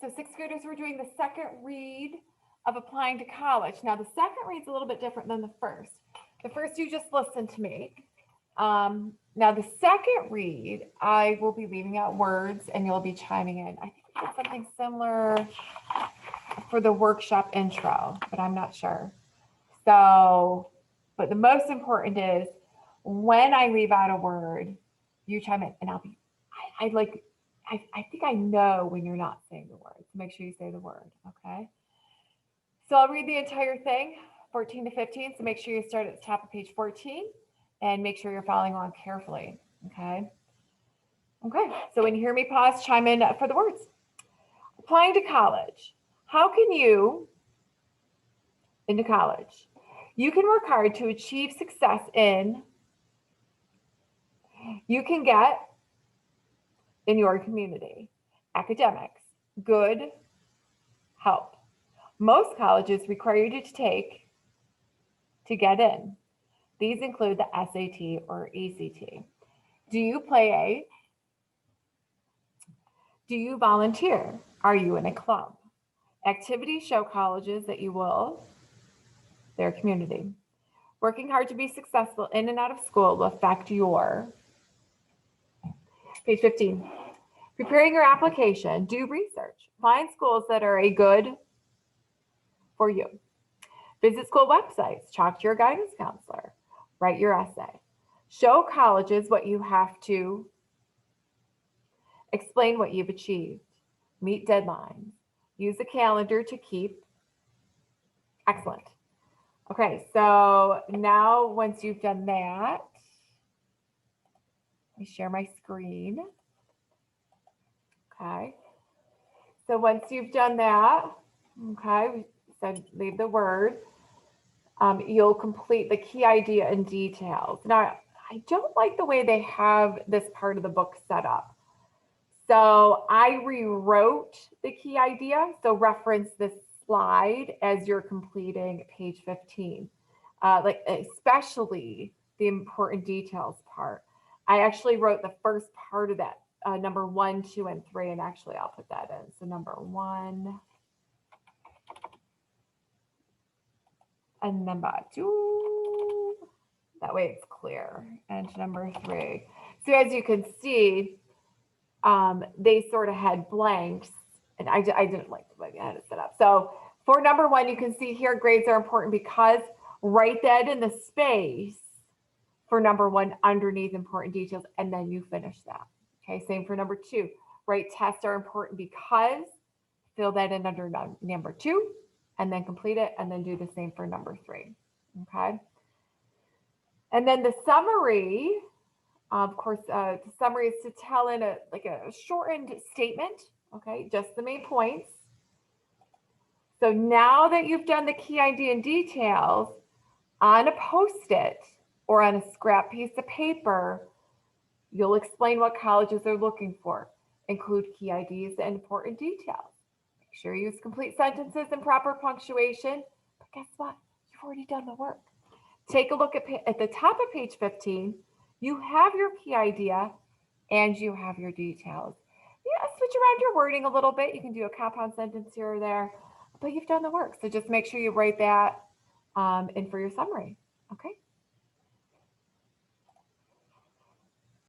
so sixth graders, we're doing the second read of applying to college. Now, the second read's a little bit different than the first. The first, you just listened to me. Now, the second read, I will be leaving out words and you'll be chiming in. I think we did something similar for the workshop intro, but I'm not sure. So, but the most important is when I leave out a word, you chime in and I'll be, I think I know when you're not saying the word. So make sure you say the word, okay? So I'll read the entire thing, 14 to 15. So make sure you start at the top of page 14 and make sure you're following along carefully, okay? Okay, so when you hear me pause, chime in for the words. Applying to college. How can you, into college, you can work hard to achieve success in, you can get in your community, academics, good, help. Most colleges require you to take to get in. These include the SAT or ACT. Do you play do you volunteer? Are you in a club? Activities show colleges that you will, their community. Working hard to be successful in and out of school will affect your, page 15. Preparing your application, do research. Find schools that are a good for you. Visit school websites, talk to your guidance counselor, write your essay. Show colleges what you have to, explain what you've achieved, meet deadlines, use a calendar to keep. Excellent. Okay, so now once you've done that, let me share my screen. Okay, so once you've done that, okay, we said leave the word, you'll complete the key idea and details. Now, I don't like the way they have this part of the book set up. So I rewrote the key idea, so reference this slide as you're completing page 15, like especially the important details part. I actually wrote the first part of that, number 1, 2, and 3, and actually I'll put that in. So number 1 and number 2, that way it's clear, and number 3. So as you can see, they sort of had blanks, and I didn't like the way they had it set up. So for number 1, you can see here grades are important because write that in the space for number 1 underneath important details, and then you finish that. Okay, same for number 2. Write tests are important because fill that in under number 2, and then complete it, and then do the same for number 3. Okay, and then the summary. Of course, the summary is to tell in a shortened statement, okay, just the main points. So now that you've done the key idea and details on a Post-it or on a scrap piece of paper, you'll explain what colleges are looking for, include key ideas and important details. Make sure you use complete sentences and proper punctuation, but guess what? You've already done the work. Take a look at the top of page 15. You have your key idea and you have your details. Yeah, switch around your wording a little bit. You can do a compound sentence here or there, but you've done the work. So just make sure you write that in for your summary.